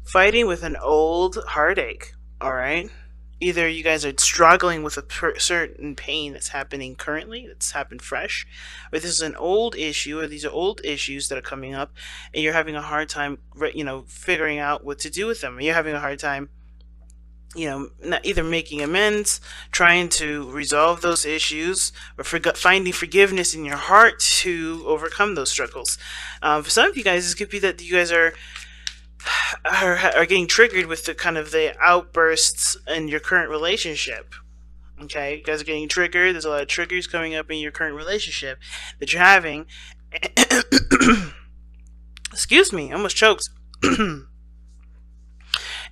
fighting with an old heartache, all right? Either you guys are struggling with a certain pain that's happening currently, that's happened fresh, or this is an old issue, or these are old issues that are coming up, and you're having a hard time, figuring out what to do with them. You're having a hard time, not either making amends, trying to resolve those issues, or finding forgiveness in your heart to overcome those struggles. For some of you guys, this could be that you guys are getting triggered with the kind of the outbursts in your current relationship. Okay, you guys are getting triggered. There's a lot of triggers coming up in your current relationship that you're having. Excuse me, I almost choked.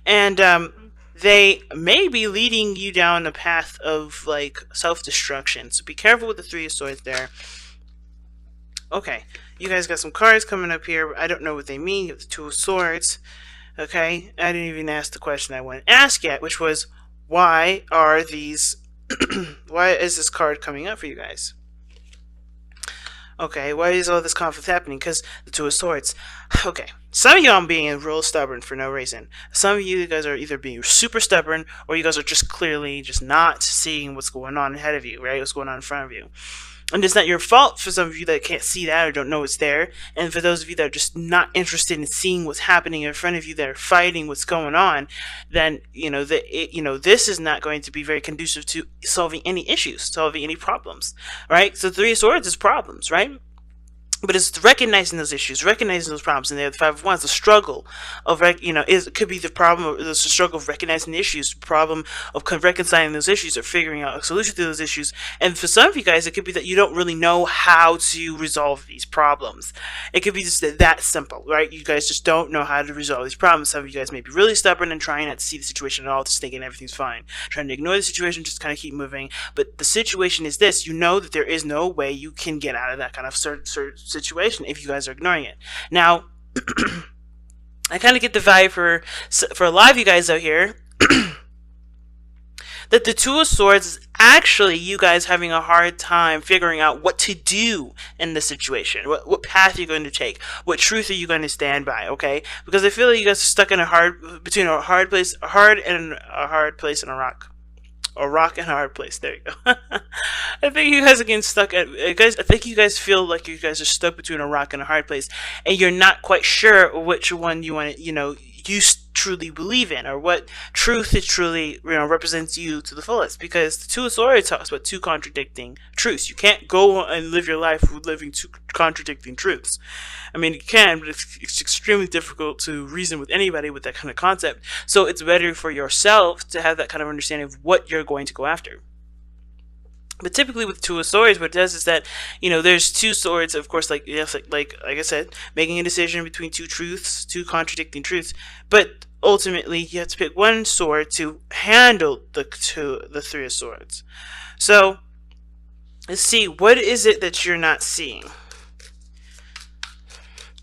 And they may be leading you down a path of like self-destruction. So be careful with the Three of Swords there. Okay, you guys got some cards coming up here. I don't know what they mean. You have the Two of Swords. Okay, I didn't even ask the question I wanted to ask yet, which was, why are these... why is this card coming up for you guys? Okay, why is all this conflict happening? Because the Two of Swords. Okay, some of y'all are being real stubborn for no reason. Some of you guys are either being super stubborn, or you guys are just clearly just not seeing what's going on ahead of you, right? What's going on in front of you. And it's not your fault for some of you that can't see that or don't know it's there. And for those of you that are just not interested in seeing what's happening in front of you, that are fighting what's going on, then this is not going to be very conducive to solving any issues, solving any problems, right? So Three of Swords is problems, right? But it's recognizing those issues, recognizing those problems, and the Five of Wands, the struggle of, it could be the problem, or the struggle of recognizing the issues, the problem of reconciling those issues, or figuring out a solution to those issues. And for some of you guys, it could be that you don't really know how to resolve these problems. It could be just that simple, right? You guys just don't know how to resolve these problems. Some of you guys may be really stubborn and trying not to see the situation at all, just thinking everything's fine, trying to ignore the situation, just kind of keep moving. But the situation is this: you know that there is no way you can get out of that kind of situation if you guys are ignoring it. Now, I kind of get the vibe for a lot of you guys out here that the Two of Swords is actually you guys having a hard time figuring out what to do in this situation, what path you're going to take, what truth are you going to stand by, okay? Because I feel like you guys are stuck in between a hard place and a rock. A rock and a hard place. There you go. I think you guys are getting stuck I think you guys feel like you guys are stuck between a rock and a hard place, and you're not quite sure which one you want to, you truly believe in, or what truth it truly, represents you to the fullest. Because the Two of Swords talks about two contradicting truths. You can't go and live your life with living two contradicting truths. I mean, you can, but it's extremely difficult to reason with anybody with that kind of concept. So it's better for yourself to have that kind of understanding of what you're going to go after. But typically with Two of Swords, what it does is that, there's two swords, of course, like I said, making a decision between two truths, two contradicting truths. But ultimately, you have to pick one sword to handle the Three of Swords. So, let's see, what is it that you're not seeing?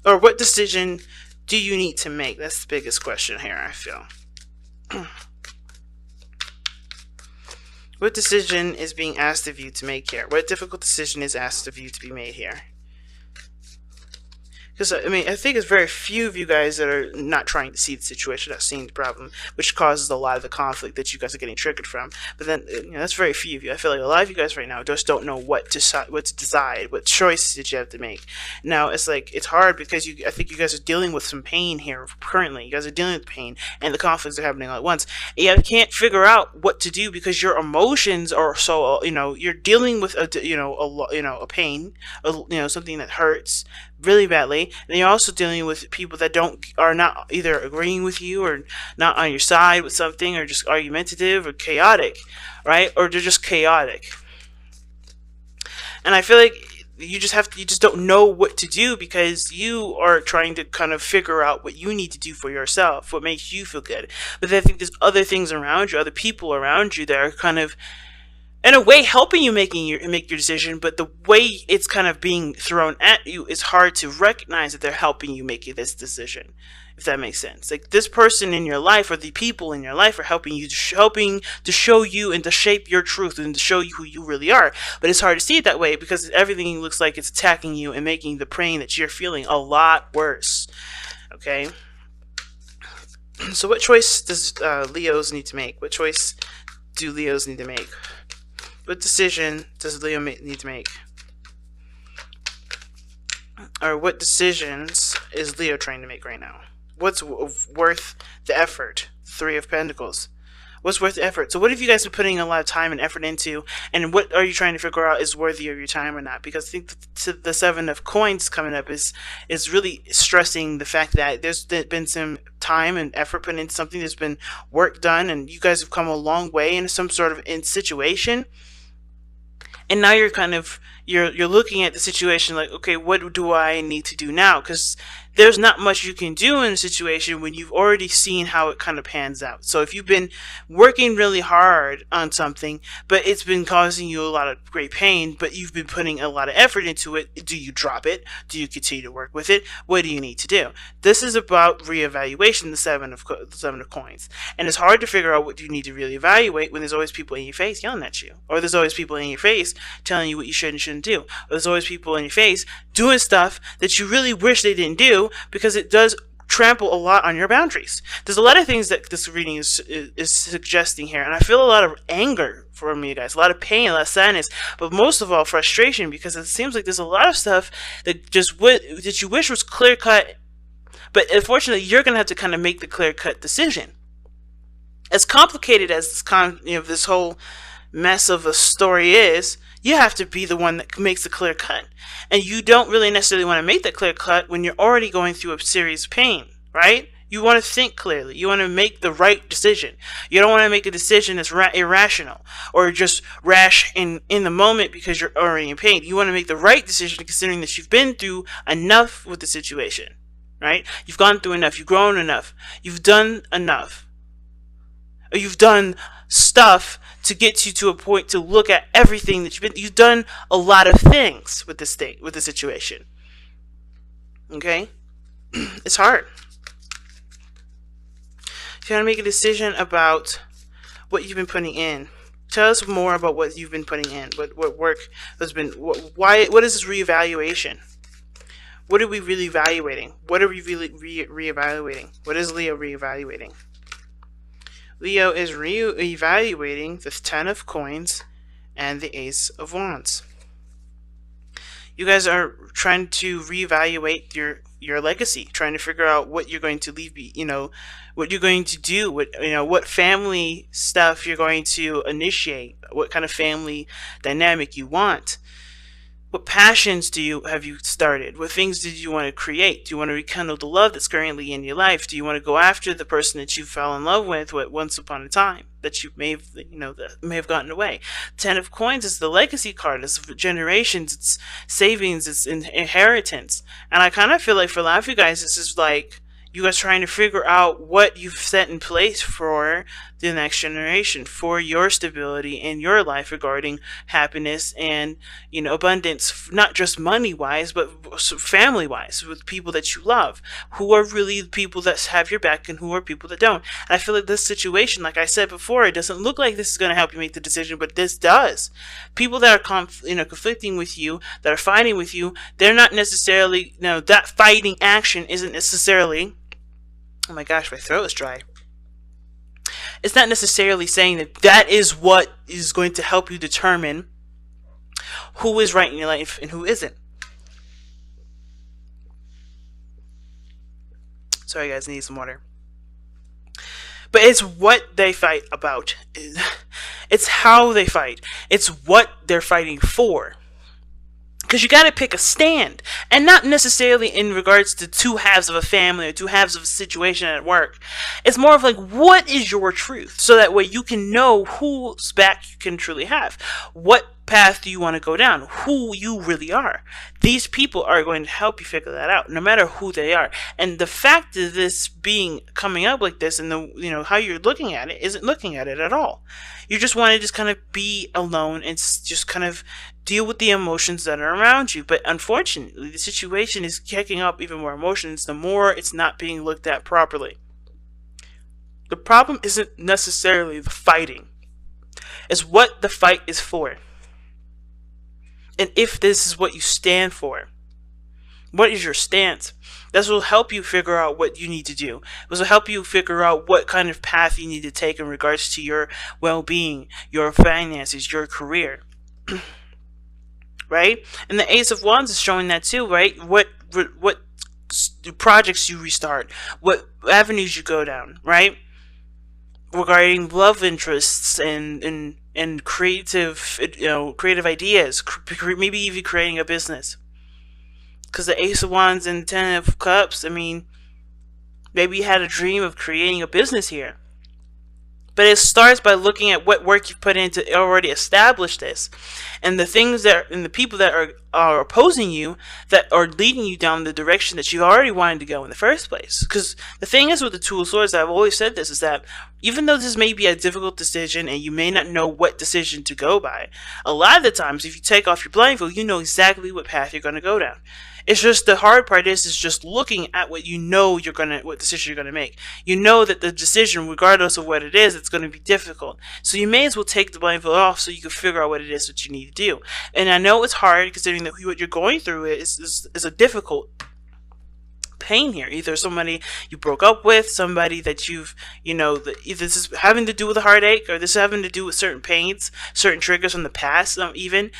Or what decision do you need to make? That's the biggest question here, I feel. What decision is being asked of you to make here? What difficult decision is asked of you to be made here? Because, I think it's very few of you guys that are not trying to see the situation, not seeing the problem, which causes a lot of the conflict that you guys are getting triggered from. But then, that's very few of you. I feel like a lot of you guys right now just don't know what to decide, what choices that you have to make. Now, it's hard because I think you guys are dealing with some pain here currently. You guys are dealing with pain, and the conflicts are happening all at once. And you can't figure out what to do because your emotions are so, you're dealing with a pain, something that hurts really badly, and you're also dealing with people that are not either agreeing with you or not on your side with something, or just argumentative or chaotic, right? Or they're just chaotic. And I feel like you just don't know what to do because you are trying to kind of figure out what you need to do for yourself, what makes you feel good. But then I think there's other things around you, other people around you that are kind of, in a way, helping you make your decision, but the way it's kind of being thrown at you is hard to recognize that they're helping you make this decision, if that makes sense. Like, this person in your life, or the people in your life, are helping to show you and to shape your truth and to show you who you really are. But it's hard to see it that way because everything looks like it's attacking you and making the pain that you're feeling a lot worse. Okay? So what choice does Leos need to make? What choice do Leos need to make? What decision does Leo need to make? Or what decisions is Leo trying to make right now? What's worth the effort? Three of Pentacles. What's worth the effort? So what have you guys been putting a lot of time and effort into, and what are you trying to figure out is worthy of your time or not? Because I think the Seven of Coins coming up is really stressing the fact that there's been some time and effort put into something, there's been work done, and you guys have come a long way in some sort of situation, and now you're kind of you're looking at the situation like, okay, what do I need to do now? Because there's not much you can do in a situation when you've already seen how it kind of pans out. So if you've been working really hard on something, but it's been causing you a lot of great pain, but you've been putting a lot of effort into it, do you drop it? Do you continue to work with it? What do you need to do? This is about reevaluation, the seven of coins, and it's hard to figure out what you need to really evaluate when there's always people in your face yelling at you, or there's always people in your face telling you what you should and shouldn't do, or there's always people in your face doing stuff that you really wish they didn't do, because it does trample a lot on your boundaries. There's a lot of things that this reading is suggesting here, and I feel a lot of anger from you guys, a lot of pain, a lot of sadness, but most of all frustration, because it seems like there's a lot of stuff that that you wish was clear cut, but unfortunately you're gonna have to kind of make the clear cut decision. As complicated as this whole mess of a story is, you have to be the one that makes the clear cut. And you don't really necessarily want to make that clear cut when you're already going through a serious pain, right? You want to think clearly. You want to make the right decision. You don't want to make a decision that's irrational or just rash in the moment because you're already in pain. You want to make the right decision considering that you've been through enough with the situation, right? You've gone through enough. You've grown enough. You've done enough. Or you've done stuff to get you to a point to look at everything that you've done a lot of things with this thing, with the situation. Okay? It's hard. If you want to make a decision about what you've been putting in, tell us more about what you've been putting in. What work has been, what is this reevaluation? What are we really evaluating? What are we really reevaluating? What is Leo reevaluating? Leo is re-evaluating the Ten of Coins and the Ace of Wands. You guys are trying to reevaluate your legacy, trying to figure out what you're going to leave, what you're going to do, what family stuff you're going to initiate, what kind of family dynamic you want. What passions have you started? What things did you want to create? Do you want to rekindle the love that's currently in your life? Do you want to go after the person that you fell in love with once upon a time that you may have, that may have gotten away? Ten of Coins is the legacy card. It's generations. It's savings. It's inheritance. And I kind of feel like for a lot of you guys, this is like you guys trying to figure out what you've set in place for the next generation, for your stability in your life regarding happiness and, abundance, not just money-wise, but family-wise, with people that you love, who are really the people that have your back and who are people that don't. And I feel like this situation, like I said before, it doesn't look like this is going to help you make the decision, but this does. People that are conflicting with you, that are fighting with you, they're not necessarily, that fighting action isn't necessarily, oh my gosh, my throat is dry. It's not necessarily saying that is what is going to help you determine who is right in your life and who isn't. Sorry guys, I need some water. But it's what they fight about. It's how they fight. It's what they're fighting for. Because you got to pick a stand, and not necessarily in regards to two halves of a family or two halves of a situation at work. It's more of like, what is your truth? So that way you can know whose back you can truly have. What path do you want to go down? Who you really are. These people are going to help you figure that out, no matter who they are. And the fact of this coming up like this, and how you're looking at it, isn't looking at it at all. You just want to just kind of be alone and just kind of deal with the emotions that are around you. But unfortunately, the situation is kicking up even more emotions the more it's not being looked at properly. The problem isn't necessarily the fighting. It's what the fight is for. And if this is what you stand for. What is your stance? This will help you figure out what you need to do. This will help you figure out what kind of path you need to take in regards to your well-being, your finances, your career. Right? And the Ace of Wands is showing that too, right? What projects you restart, what avenues you go down, right? Regarding love interests and creative, creative ideas, maybe even creating a business. Because the Ace of Wands and Ten of Cups, I mean, maybe you had a dream of creating a business here. But it starts by looking at what work you've put in to already establish this, and the things that and the people that are opposing you, that are leading you down the direction that you already wanted to go in the first place. Because the thing is with the Two of Swords, I've always said this, is that even though this may be a difficult decision and you may not know what decision to go by, a lot of the times if you take off your blindfold, you know exactly what path you're going to go down. It's just the hard part is just looking at what you know what decision you're gonna make. You know that the decision, regardless of what it is, it's gonna be difficult. So you may as well take the blindfold off so you can figure out what it is that you need to do. And I know it's hard considering that what you're going through is a difficult pain here. Either somebody you broke up with, somebody that you've, either this is having to do with a heartache, or this is having to do with certain pains, certain triggers from the past, even.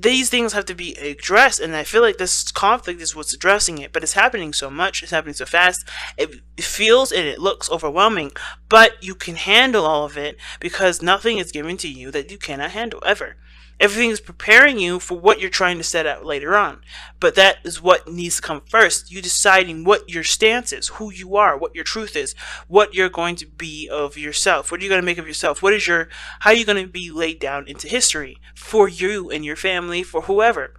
These things have to be addressed, and I feel like this conflict is what's addressing it, but it's happening so much, it's happening so fast, it feels and it looks overwhelming, but you can handle all of it because nothing is given to you that you cannot handle, ever. Everything is preparing you for what you're trying to set out later on. But that is what needs to come first. You deciding what your stance is, who you are, what your truth is, what you're going to be of yourself. What are you going to make of yourself? How are you going to be laid down into history for you and your family, for whoever?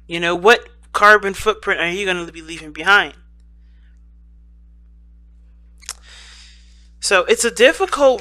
What carbon footprint are you going to be leaving behind? So it's a difficult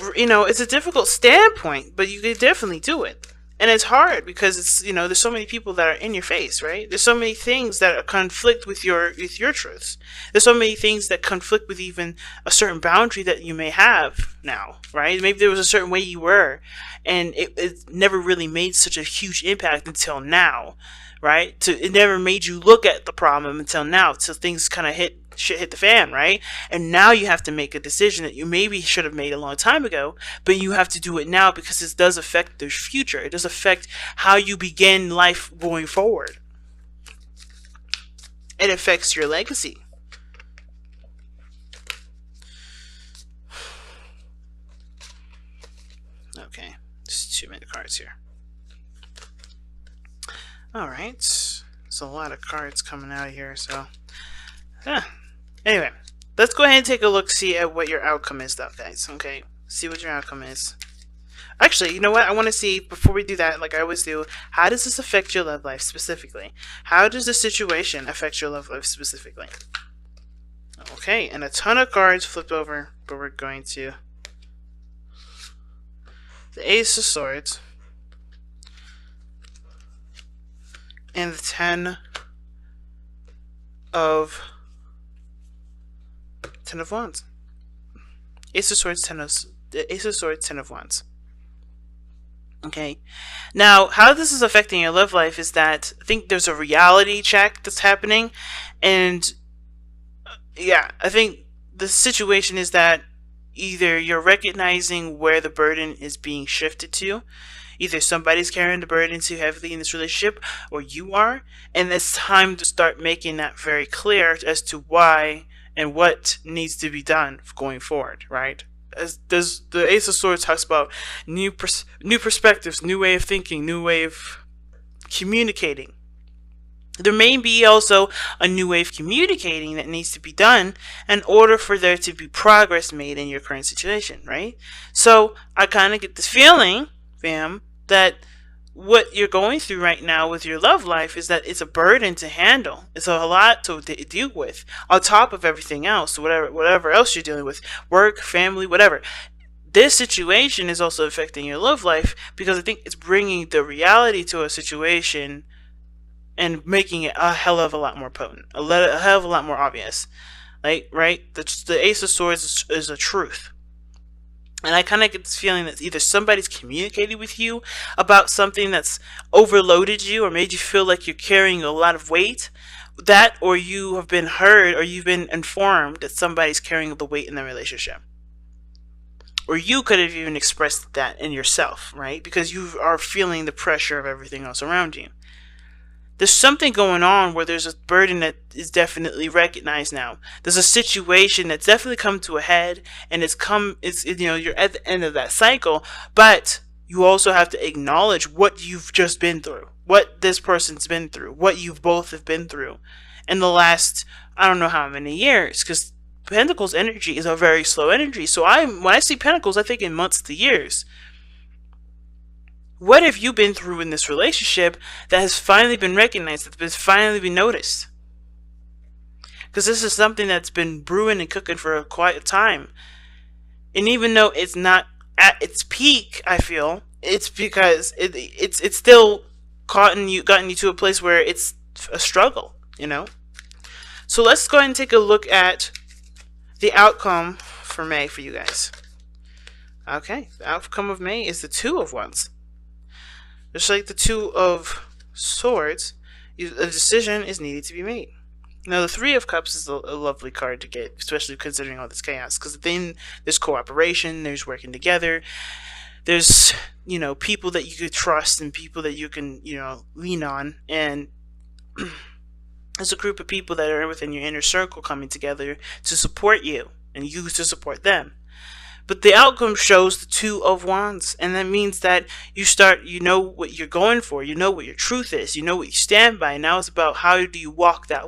standpoint, but you can definitely do it. And it's hard because there's so many people that are in your face, right? There's so many things that conflict with your truths. There's so many things that conflict with even a certain boundary that you may have now, right? Maybe there was a certain way you were, and it never really made such a huge impact until now, right? It never made you look at the problem until now, till things kind of hit the fan, right? And now you have to make a decision that you maybe should have made a long time ago, but you have to do it now because it does affect the future. It does affect how you begin life going forward. It affects your legacy. Okay, just too many cards here. Alright, there's a lot of cards coming out of here, so anyway, let's go ahead and take a look, see at what your outcome is, though, guys. Okay, see what your outcome is. Actually, you know what? I want to see, before we do that, like I always do, how does this affect your love life specifically? How does this situation affect your love life specifically? Okay, and a ton of cards flipped over, but we're going to the Ace of Swords and the Ten of Wands. Ace of Swords, Ten of Wands. Okay. Now, how this is affecting your love life is that I think there's a reality check that's happening, and I think the situation is that either you're recognizing where the burden is being shifted to. Either somebody's carrying the burden too heavily in this relationship, or you are, and it's time to start making that very clear as to why and what needs to be done going forward, right? As the Ace of Swords talks about new perspectives, new way of thinking, new way of communicating. There may be also a new way of communicating that needs to be done in order for there to be progress made in your current situation, right? So I kind of get this feeling, fam, that what you're going through right now with your love life is that it's a burden to handle. It's a lot to deal with on top of everything else, whatever else you're dealing with, work, family, whatever. This situation is also affecting your love life because I think it's bringing the reality to a situation and making it a hell of a lot more potent, a hell of a lot more obvious. Like, right? The Ace of Swords is a truth. And I kind of get this feeling that either somebody's communicated with you about something that's overloaded you or made you feel like you're carrying a lot of weight. That, or you have been heard, or you've been informed that somebody's carrying the weight in the relationship. Or you could have even expressed that in yourself, right? Because you are feeling the pressure of everything else around you. There's something going on where there's a burden that is definitely recognized now. There's a situation that's definitely come to a head, and you're at the end of that cycle, but you also have to acknowledge what you've just been through, what this person's been through, what you both have been through in the last, I don't know how many years, because Pentacles energy is a very slow energy. So when I see Pentacles, I think in months to years. What have you been through in this relationship that has finally been recognized, that has finally been noticed? Because this is something that's been brewing and cooking for quite a time. And even though it's not at its peak, I feel, it's because it's still gotten you to a place where it's a struggle, So let's go ahead and take a look at the outcome for May for you guys. Okay, the outcome of May is the Two of Wands. Just like the Two of Swords, a decision is needed to be made. Now, the Three of Cups is a lovely card to get, especially considering all this chaos, because then there's cooperation, there's working together, there's, people that you could trust and people that you can, lean on, and there's a group of people that are within your inner circle coming together to support you, and you to support them. But the outcome shows the Two of Wands, and that means that you know what you're going for, you know what your truth is, you know what you stand by. Now it's about how do you walk that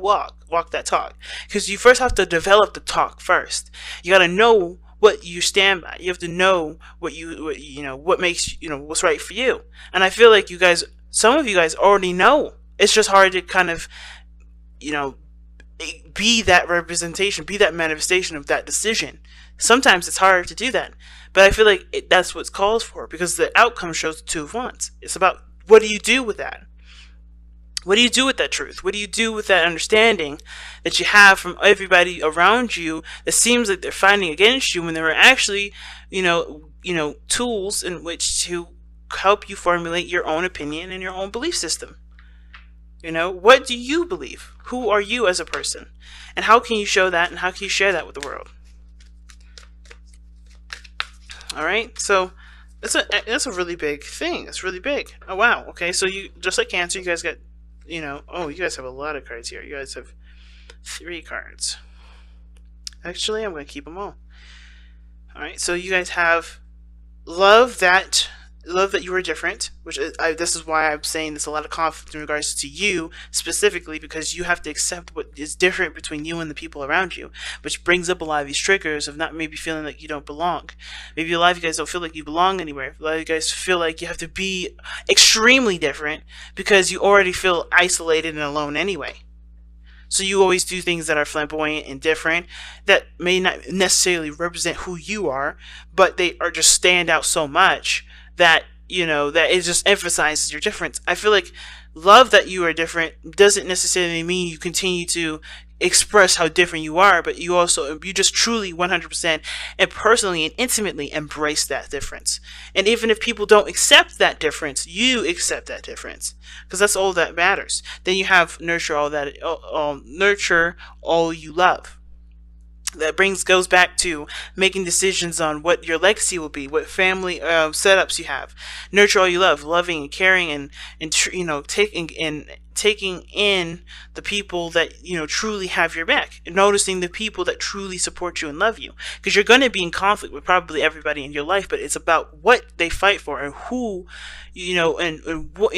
talk. Because you first have to develop the talk first. You got to know what you stand by. You have to know what makes, what's right for you. And I feel like some of you guys already know. It's just hard to kind of, be that representation, be that manifestation of that decision. Sometimes it's hard to do that, but I feel like that's what's called for, because the outcome shows the Two of Wands. It's about, what do you do with that? What do you do with that truth? What do you do with that understanding that you have from everybody around you that seems like they're fighting against you when there are actually, tools in which to help you formulate your own opinion and your own belief system? What do you believe? Who are you as a person? And how can you show that, and how can you share that with the world? All right, so that's a really big thing. It's really big. Oh wow. Okay, so you, just like Cancer, you guys got, you guys have a lot of cards here. You guys have 3 cards. Actually, I'm going to keep them all. All right, so you guys have love that you are different, which this is why I'm saying there's a lot of conflict in regards to you specifically, because you have to accept what is different between you and the people around you, which brings up a lot of these triggers of not maybe feeling like you don't belong. Maybe a lot of you guys don't feel like you belong anywhere. A lot of you guys feel like you have to be extremely different because you already feel isolated and alone anyway. So you always do things that are flamboyant and different, that may not necessarily represent who you are, but they are just stand out so much that that it just emphasizes your difference. I feel like love that you are different doesn't necessarily mean you continue to express how different you are, but you just truly 100% and personally and intimately embrace that difference. And even if people don't accept that difference, you accept that difference, because that's all that matters. Then you have nurture all you love. That goes back to making decisions on what your legacy will be, what family setups you have. Nurture all you love, loving and caring, and taking in the people that truly have your back, and noticing the people that truly support you and love you. Because you're going to be in conflict with probably everybody in your life, but it's about what they fight for and who, and what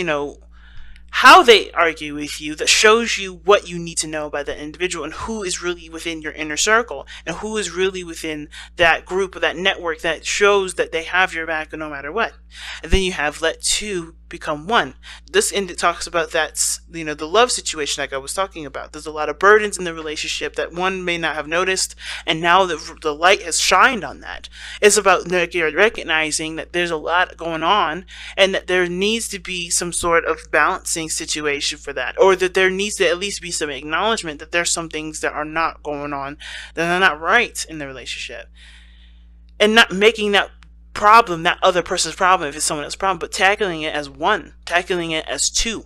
how they argue with you, that shows you what you need to know about that individual, and who is really within your inner circle, and who is really within that group or that network that shows that they have your back no matter what. And then you have let two become one. This talks about that, the love situation like I was talking about. There's a lot of burdens in the relationship that one may not have noticed, and now the light has shined on that. It's about recognizing that there's a lot going on, and that there needs to be some sort of balancing situation for that, or that there needs to at least be some acknowledgement that there's some things that are not going on, that are not right in the relationship, and not making that problem that other person's problem if it's someone else's problem, but tackling it as one, tackling it as two.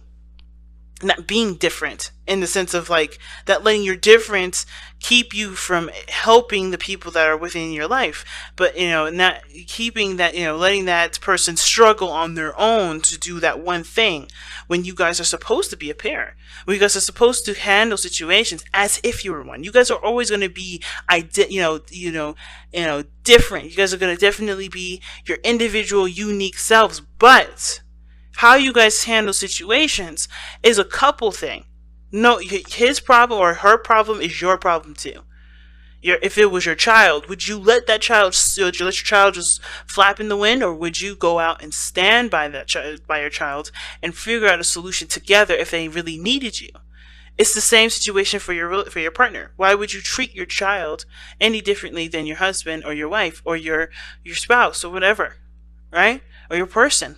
not being different, in the sense of like that, letting your difference keep you from helping the people that are within your life, but not keeping that, letting that person struggle on their own to do that one thing, when you guys are supposed to be a pair, when you guys are supposed to handle situations as if you were one. You guys are always going to be different. You guys are going to definitely be your individual unique selves, but how you guys handle situations is a couple thing. No, his problem or her problem is your problem too. If it was your child, would you let that child, would you let your child just flap in the wind, or would you go out and stand by that child, by your child, and figure out a solution together if they really needed you? It's the same situation for your partner. Why would you treat your child any differently than your husband or your wife or your spouse or whatever, right? Or your person,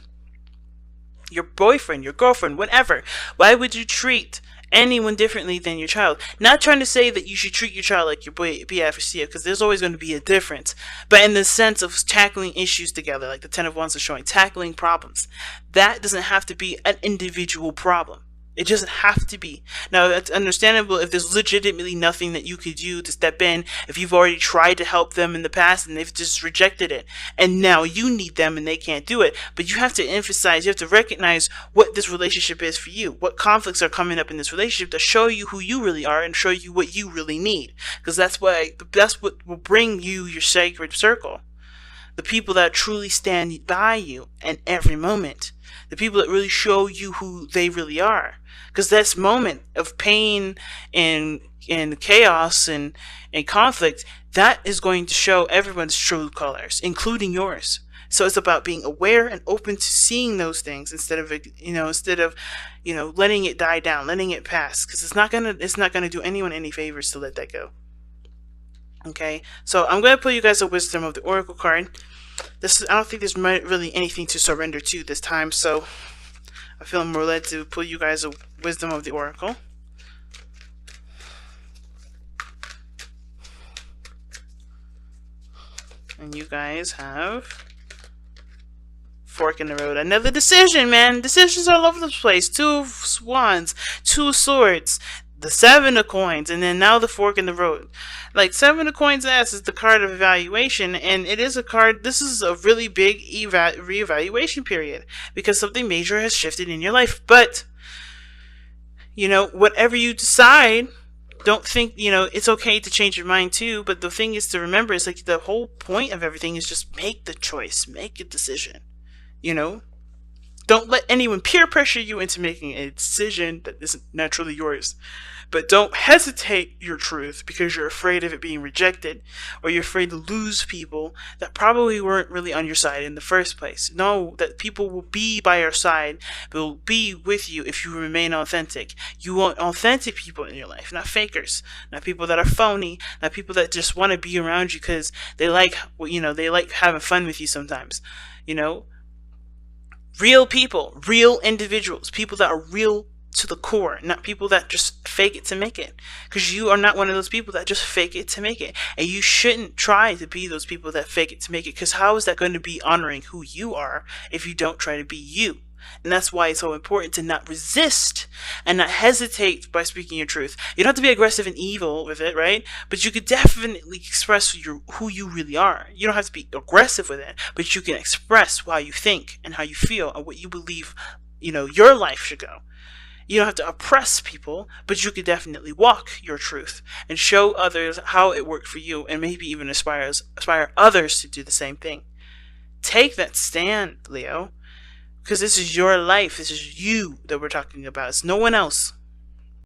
your boyfriend, your girlfriend, whatever. Why would you treat anyone differently than your child? Not trying to say that you should treat your child like your BF or CF, because there's always going to be a difference. But in the sense of tackling issues together, like the Ten of Wands is showing, tackling problems, that doesn't have to be an individual problem. It doesn't have to be. Now, that's understandable if there's legitimately nothing that you could do to step in, if you've already tried to help them in the past and they've just rejected it, and now you need them and they can't do it. But you have to emphasize, you have to recognize what this relationship is for you, what conflicts are coming up in this relationship to show you who you really are and show you what you really need. Because that's what will bring you your sacred circle. The people that truly stand by you in every moment. The people that really show you who they really are. Because this moment of pain and chaos and conflict, that is going to show everyone's true colors, including yours. So it's about being aware and open to seeing those things instead of letting it die down, letting it pass. Because it's not gonna do anyone any favors to let that go. Okay, so I'm gonna pull you guys a Wisdom of the Oracle card. I don't think there's really anything to surrender to this time, so I feel more led to pull you guys a Wisdom of the Oracle. And you guys have Fork in the Road. Another decision, man. Decisions all over the place. Two of Wands, Two of Swords, the Seven of Coins, and then now the Fork in the Road. Like, Seven of Coins ass is the card of evaluation, and it is a card, this is a really big reevaluation period, because something major has shifted in your life. But, whatever you decide, don't think, it's okay to change your mind too, but the thing is to remember is like the whole point of everything is just make the choice, make a decision, Don't let anyone peer pressure you into making a decision that isn't naturally yours. But don't hesitate your truth because you're afraid of it being rejected, or you're afraid to lose people that probably weren't really on your side in the first place. Know that people will be by your side, will be with you if you remain authentic. You want authentic people in your life, not fakers, not people that are phony, not people that just want to be around you because they like having fun with you sometimes. Real people, real individuals, people that are real to the core, not people that just fake it to make it. Because you are not one of those people that just fake it to make it. And you shouldn't try to be those people that fake it to make it, because how is that going to be honoring who you are if you don't try to be you? And that's why it's so important to not resist and not hesitate by speaking your truth. You don't have to be aggressive and evil with it, right? But you could definitely express who you really are. You don't have to be aggressive with it, but you can express how you think and how you feel and what you believe, your life should go. You don't have to oppress people, but you could definitely walk your truth and show others how it worked for you, and maybe even inspire others to do the same thing. Take that stand, Leo. Because this is your life. This is you that we're talking about. It's no one else.